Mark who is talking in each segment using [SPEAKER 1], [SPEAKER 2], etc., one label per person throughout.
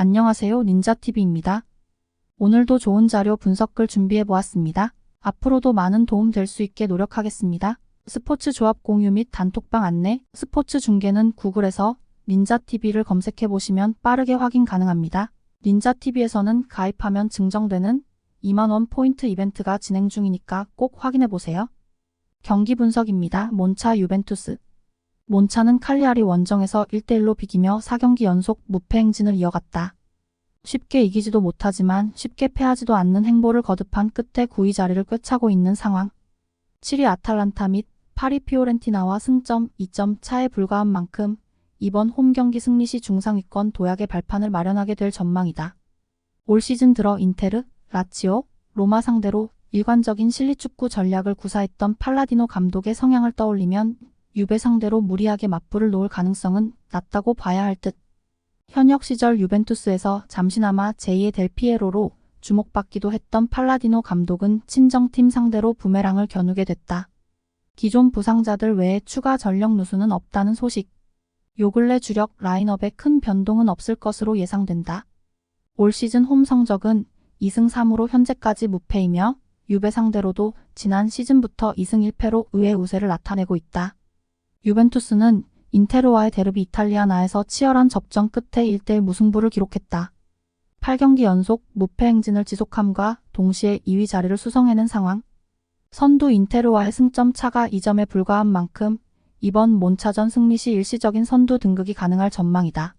[SPEAKER 1] 안녕하세요. 닌자TV입니다. 오늘도 좋은 자료 분석글 준비해 보았습니다. 앞으로도 많은 도움 될 수 있게 노력하겠습니다. 스포츠 조합 공유 및 단톡방 안내, 스포츠 중계는 구글에서 닌자TV를 검색해 보시면 빠르게 확인 가능합니다. 닌자TV에서는 가입하면 증정되는 2만원 포인트 이벤트가 진행 중이니까 꼭 확인해 보세요. 경기 분석입니다. 몬차 유벤투스. 몬차는 칼리아리 원정에서 1대1로 비기며 4경기 연속 무패 행진을 이어갔다. 쉽게 이기지도 못하지만 쉽게 패하지도 않는 행보를 거듭한 끝에 9위 자리를 꿰차고 있는 상황. 7위 아탈란타 및 8위 피오렌티나와 승점 2점 차에 불과한 만큼 이번 홈경기 승리 시 중상위권 도약의 발판을 마련하게 될 전망이다. 올 시즌 들어 인테르, 라치오, 로마 상대로 일관적인 실리축구 전략을 구사했던 팔라디노 감독의 성향을 떠올리면 유베 상대로 무리하게 맞불을 놓을 가능성은 낮다고 봐야 할 듯. 현역 시절 유벤투스에서 잠시나마 제2의 델피에로로 주목받기도 했던 팔라디노 감독은 친정팀 상대로 부메랑을 겨누게 됐다. 기존 부상자들 외에 추가 전력 누수는 없다는 소식. 요 근래 주력 라인업에 큰 변동은 없을 것으로 예상된다. 올 시즌 홈 성적은 2승 3무로 현재까지 무패이며 유베 상대로도 지난 시즌부터 2승 1패로 의외 우세를 나타내고 있다. 유벤투스는 인테르와의 데르비 이탈리아나에서 치열한 접전 끝에 1대1 무승부를 기록했다. 8경기 연속 무패 행진을 지속함과 동시에 2위 자리를 수성해낸 상황. 선두 인테르와의 승점 차가 2점에 불과한 만큼 이번 몬차전 승리 시 일시적인 선두 등극이 가능할 전망이다.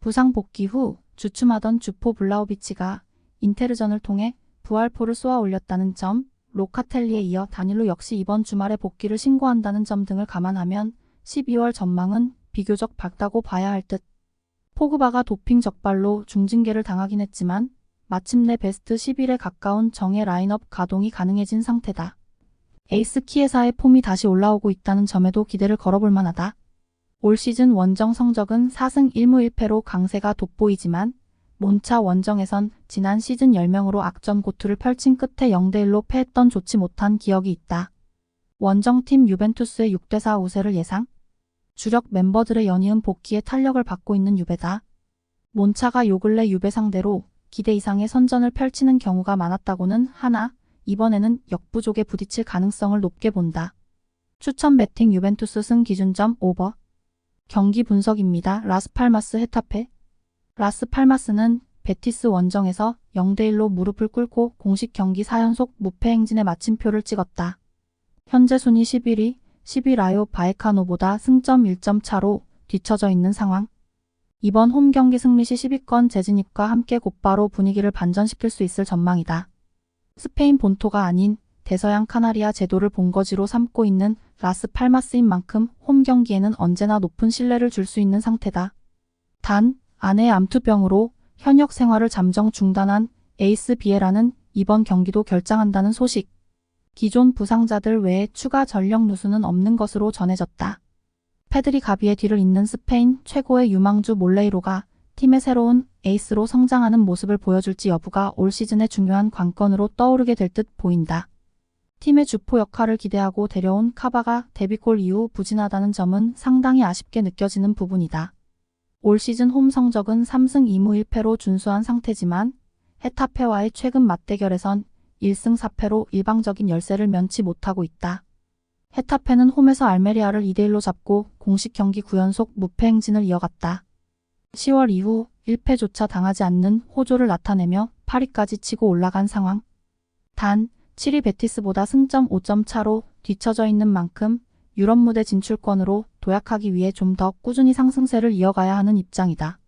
[SPEAKER 1] 부상 복귀 후 주춤하던 주포 블라우비치가 인테르전을 통해 부활포를 쏘아 올렸다는 점, 로카텔리에 이어 다닐로 역시 이번 주말에 복귀를 신고한다는 점 등을 감안하면 12월 전망은 비교적 밝다고 봐야 할 듯. 포그바가 도핑 적발로 중징계를 당하긴 했지만 마침내 베스트 11에 가까운 정예 라인업 가동이 가능해진 상태다. 에이스 키에사의 폼이 다시 올라오고 있다는 점에도 기대를 걸어볼 만하다. 올 시즌 원정 성적은 4승 1무 1패로 강세가 돋보이지만 몬차 원정에선 지난 시즌 10명으로 악전 고투를 펼친 끝에 0대1로 패했던 좋지 못한 기억이 있다. 원정팀 유벤투스의 6대4 우세를 예상? 주력 멤버들의 연이은 복귀에 탄력을 받고 있는 유베다. 몬차가 요 근래 유베 상대로 기대 이상의 선전을 펼치는 경우가 많았다고는 하나 이번에는 역부족에 부딪힐 가능성을 높게 본다. 추천 배팅 유벤투스 승 기준점 오버. 경기 분석입니다. 라스팔마스 헤타페. 라스팔마스는 베티스 원정에서 0대1로 무릎을 꿇고 공식 경기 4연속 무패 행진에 마침표를 찍었다. 현재 순위 11위, 10위 라요 바에카노보다 승점 1점 차로 뒤처져 있는 상황. 이번 홈 경기 승리 시 10위권 재진입과 함께 곧바로 분위기를 반전시킬 수 있을 전망이다. 스페인 본토가 아닌 대서양 카나리아 제도를 본거지로 삼고 있는 라스팔마스인 만큼 홈 경기에는 언제나 높은 신뢰를 줄 수 있는 상태다. 단, 아내의 암투병으로 현역 생활을 잠정 중단한 에이스 비에라는 이번 경기도 결장한다는 소식. 기존 부상자들 외에 추가 전력 누수는 없는 것으로 전해졌다. 페드리 가비의 뒤를 잇는 스페인 최고의 유망주 몰레이로가 팀의 새로운 에이스로 성장하는 모습을 보여줄지 여부가 올 시즌의 중요한 관건으로 떠오르게 될 듯 보인다. 팀의 주포 역할을 기대하고 데려온 카바가 데뷔골 이후 부진하다는 점은 상당히 아쉽게 느껴지는 부분이다. 올 시즌 홈 성적은 3승 2무 1패로 준수한 상태지만 헤타페와의 최근 맞대결에선 1승 4패로 일방적인 열세를 면치 못하고 있다. 헤타페는 홈에서 알메리아를 2대1로 잡고 공식 경기 9연속 무패 행진을 이어갔다. 10월 이후 1패조차 당하지 않는 호조를 나타내며 8위까지 치고 올라간 상황. 단 7위 베티스보다 승점 5점 차로 뒤처져 있는 만큼 유럽 무대 진출권으로 도약하기 위해 좀 더 꾸준히 상승세를 이어가야 하는 입장이다.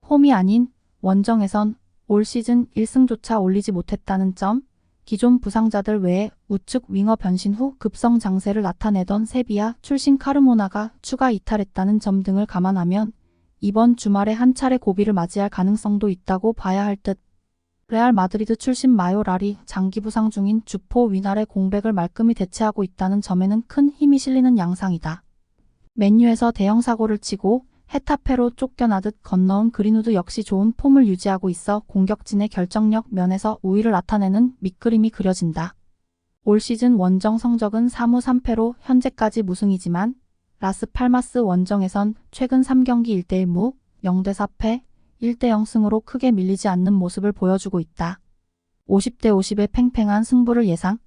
[SPEAKER 1] 홈이 아닌 원정에선 올 시즌 1승조차 올리지 못했다는 점, 기존 부상자들 외에 우측 윙어 변신 후 급성 장세를 나타내던 세비야 출신 카르모나가 추가 이탈했다는 점 등을 감안하면 이번 주말에 한 차례 고비를 맞이할 가능성도 있다고 봐야 할 듯. 레알 마드리드 출신 마요랄이 장기 부상 중인 주포 위날의 공백을 말끔히 대체하고 있다는 점에는 큰 힘이 실리는 양상이다. 맨유에서 대형 사고를 치고 헤타페로 쫓겨나듯 건너온 그린우드 역시 좋은 폼을 유지하고 있어 공격진의 결정력 면에서 우위를 나타내는 밑그림이 그려진다. 올 시즌 원정 성적은 3무 3패로 현재까지 무승이지만 라스팔마스 원정에선 최근 3경기 1대1 무, 0대 4패, 1대0 승으로 크게 밀리지 않는 모습을 보여주고 있다. 50대 50의 팽팽한 승부를 예상.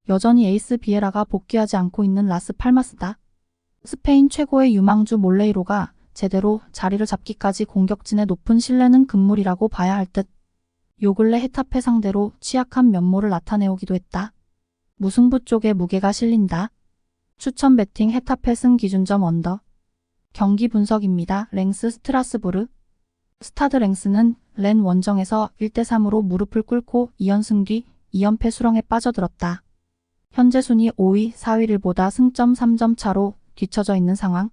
[SPEAKER 1] 여전히 에이스 비에라가 복귀하지 않고 있는 라스 팔마스다. 스페인 최고의 유망주 몰레이로가 제대로 자리를 잡기까지 공격진의 높은 신뢰는 금물이라고 봐야 할 듯. 요 근래 헤타페 상대로 취약한 면모를 나타내오기도 했다. 무승부 쪽에 무게가 실린다. 추천 배팅 헤타페 승 기준점 언더. 경기 분석입니다. 랭스 스트라스부르. 스타드 랭스는 렌 원정에서 1대3으로 무릎을 꿇고 2연승 뒤 2연패 수렁에 빠져들었다. 현재 순위 5위, 4위를 승점 3점 차로 뒤처져 있는 상황.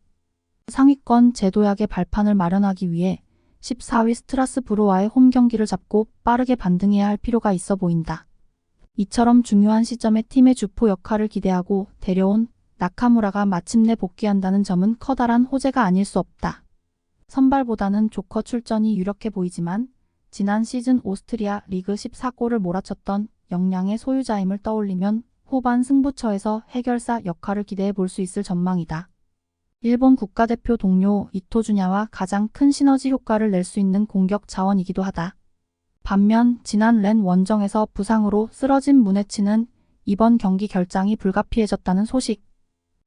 [SPEAKER 1] 상위권 제도약의 발판을 마련하기 위해 14위 스트라스부르와의 홈 경기를 잡고 빠르게 반등해야 할 필요가 있어 보인다. 이처럼 중요한 시점에 팀의 주포 역할을 기대하고 데려온 나카무라가 마침내 복귀한다는 점은 커다란 호재가 아닐 수 없다. 선발보다는 조커 출전이 유력해 보이지만 지난 시즌 오스트리아 리그 14골을 몰아쳤던 역량의 소유자임을 떠올리면 후반 승부처에서 해결사 역할을 기대해 볼 수 있을 전망이다. 일본 국가대표 동료 이토주냐와 가장 큰 시너지 효과를 낼 수 있는 공격 자원이기도 하다. 반면 지난 렌 원정에서 부상으로 쓰러진 무네치는 이번 경기 결장이 불가피해졌다는 소식.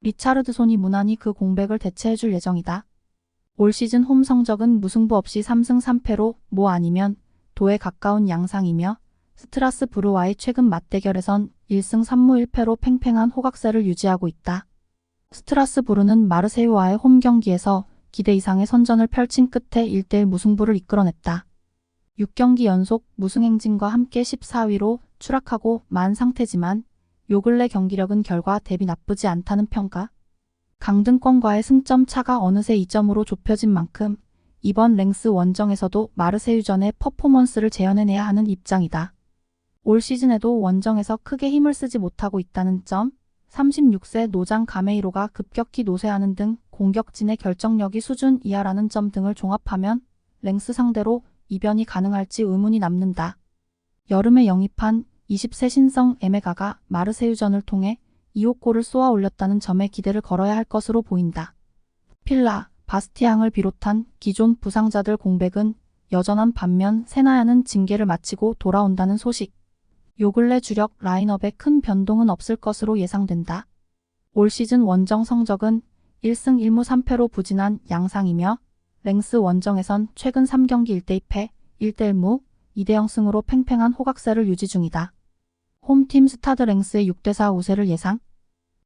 [SPEAKER 1] 리차르드손이 무난히 그 공백을 대체해줄 예정이다. 올 시즌 홈 성적은 무승부 없이 3승 3패로 뭐 아니면 도에 가까운 양상이며 스트라스부르와의 최근 맞대결에선 1승 3무 1패로 팽팽한 호각세를 유지하고 있다. 스트라스부르는 마르세유와의 홈 경기에서 기대 이상의 선전을 펼친 끝에 1대1 무승부를 이끌어냈다. 6경기 연속 무승 행진과 함께 14위로 추락하고 만 상태지만 요 근래 경기력은 결과 대비 나쁘지 않다는 평가. 강등권과의 승점 차가 어느새 2점으로 좁혀진 만큼 이번 랭스 원정에서도 마르세유전의 퍼포먼스를 재현해내야 하는 입장이다. 올 시즌에도 원정에서 크게 힘을 쓰지 못하고 있다는 점, 36세 노장 가메이로가 급격히 노쇠하는 등 공격진의 결정력이 수준 이하라는 점 등을 종합하면 랭스 상대로 이변이 가능할지 의문이 남는다. 여름에 영입한 20세 신성 에메가가 마르세유전을 통해 2호 골을 쏘아 올렸다는 점에 기대를 걸어야 할 것으로 보인다. 필라, 바스티앙을 비롯한 기존 부상자들 공백은 여전한 반면 세나야는 징계를 마치고 돌아온다는 소식. 요 근래 주력 라인업에 큰 변동은 없을 것으로 예상된다. 올 시즌 원정 성적은 1승 1무 3패로 부진한 양상이며 랭스 원정에선 최근 3경기 1대2패, 1대1무, 2대0 승으로 팽팽한 호각세를 유지 중이다. 홈팀 스타드 랭스의 6대4 우세를 예상.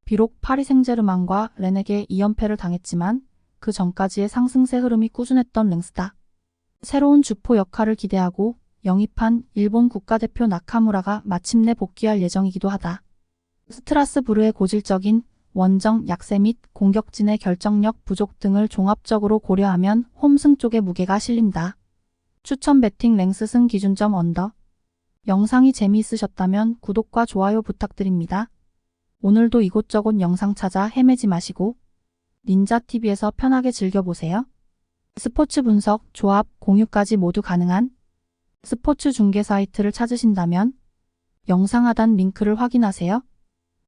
[SPEAKER 1] 비록 파리 생제르맹과 렌에게 2연패를 당했지만 그 전까지의 상승세 흐름이 꾸준했던 랭스다. 새로운 주포 역할을 기대하고 영입한 일본 국가대표 나카무라가 마침내 복귀할 예정이기도 하다. 스트라스부르의 고질적인 원정 약세 및 공격진의 결정력 부족 등을 종합적으로 고려하면 홈승 쪽에 무게가 실린다. 추천 배팅 랭스 승 기준점 언더. 영상이 재미있으셨다면 구독과 좋아요 부탁드립니다. 오늘도 이곳저곳 영상 찾아 헤매지 마시고 닌자TV에서 편하게 즐겨보세요. 스포츠 분석, 조합, 공유까지 모두 가능한 스포츠 중개 사이트를 찾으신다면 영상 하단 링크를 확인하세요.